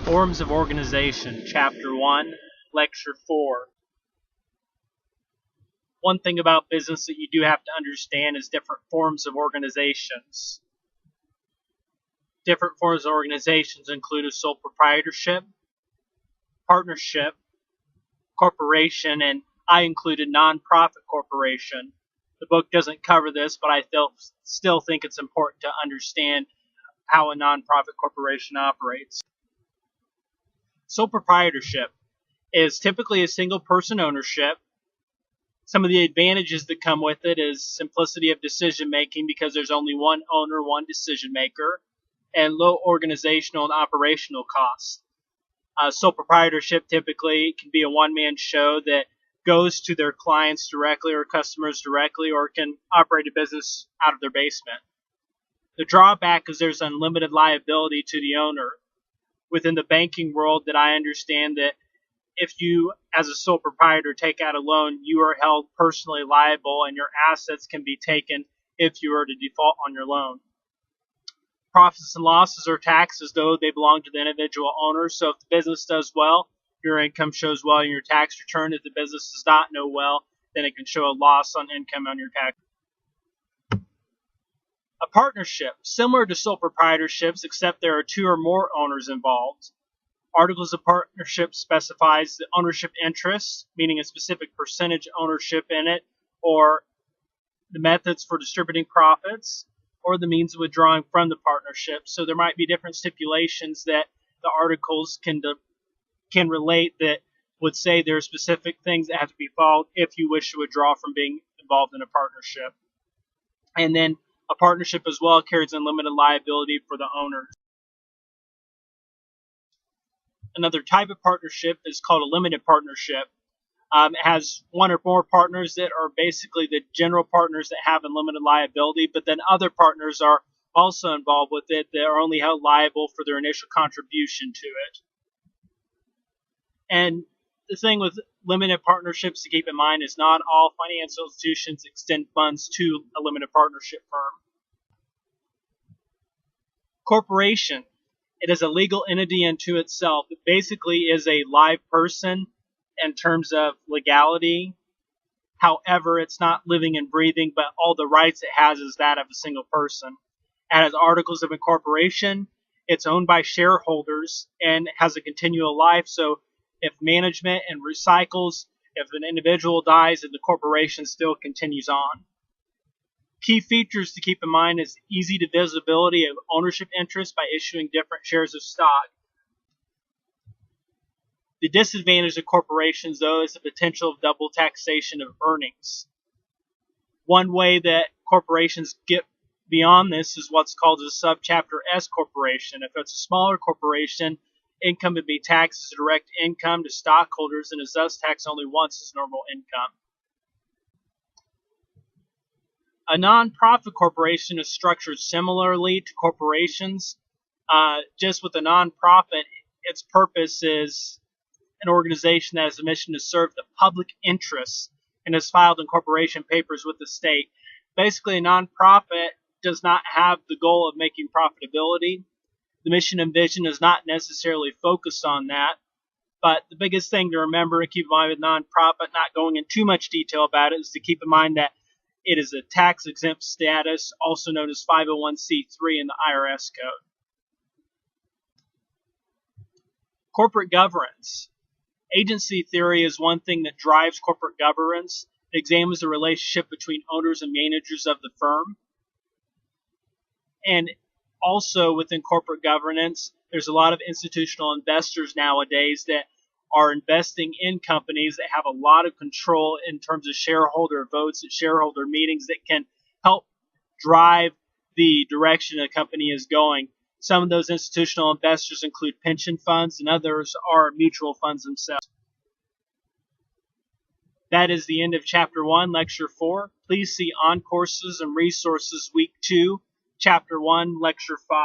Forms of Organization, Chapter 1, Lecture 4. One thing about business that you do have to understand is different forms of organizations. Different forms of organizations include a sole proprietorship, partnership, corporation, and I included nonprofit corporation. The book doesn't cover this, but I still think it's important to understand how a nonprofit corporation operates. Sole proprietorship is typically a single person ownership. Some of the advantages that come with it is simplicity of decision making because there's only one owner, one decision maker, and low organizational and operational costs. Sole proprietorship typically can be a one-man show that goes to their clients directly or customers directly, or can operate a business out of their basement. The drawback is there's unlimited liability to the owner. Within the banking world, that I understand that if you, as a sole proprietor, take out a loan, you are held personally liable and your assets can be taken if you were to default on your loan. Profits and losses are taxed as though they belong to the individual owner. So if the business does well, your income shows well in your tax return. If the business does not know well, then it can show a loss on income on your tax. A partnership, similar to sole proprietorships, except there are two or more owners involved. Articles of partnership specifies the ownership interest, meaning a specific percentage ownership in it, or the methods for distributing profits, or the means of withdrawing from the partnership. So there might be different stipulations that the articles can relate that would say there are specific things that have to be followed if you wish to withdraw from being involved in a partnership. And then a partnership as well carries unlimited liability for the owners. Another type of partnership is called a limited partnership. It has one or more partners that are basically the general partners that have unlimited liability, but then other partners are also involved with it that are only held liable for their initial contribution to it. And the thing with limited partnerships to keep in mind is not all financial institutions extend funds to a limited partnership firm. Corporation. It is a legal entity unto itself. It basically is a live person in terms of legality. However, it's not living and breathing, but all the rights it has is that of a single person. It has articles of incorporation. It's owned by shareholders and has a continual life. So if management and recycles, if an individual dies, and the corporation still continues on. Key features to keep in mind is easy divisibility of ownership interest by issuing different shares of stock. The disadvantage of corporations, though, is the potential of double taxation of earnings. One way that corporations get beyond this is what's called a subchapter S corporation. If it's a smaller corporation, income would be taxed as direct income to stockholders and is thus taxed only once as normal income. A nonprofit corporation is structured similarly to corporations. Just with a nonprofit, its purpose is an organization that has a mission to serve the public interest and is filed in corporation papers with the state. Basically, a nonprofit does not have the goal of making profitability. The mission and vision is not necessarily focused on that. But the biggest thing to remember and keep in mind with nonprofit, not going in too much detail about it, is to keep in mind that it is a tax-exempt status, also known as 501c3 in the IRS code. Corporate governance. Agency theory is one thing that drives corporate governance. It examines the relationship between owners and managers of the firm. And also within corporate governance, there's a lot of institutional investors nowadays that are investing in companies that have a lot of control in terms of shareholder votes at shareholder meetings that can help drive the direction a company is going. Some of those institutional investors include pension funds, and others are mutual funds themselves. That is the end of Chapter 1, Lecture 4. Please see On Courses and Resources Week 2, Chapter 1, Lecture 5.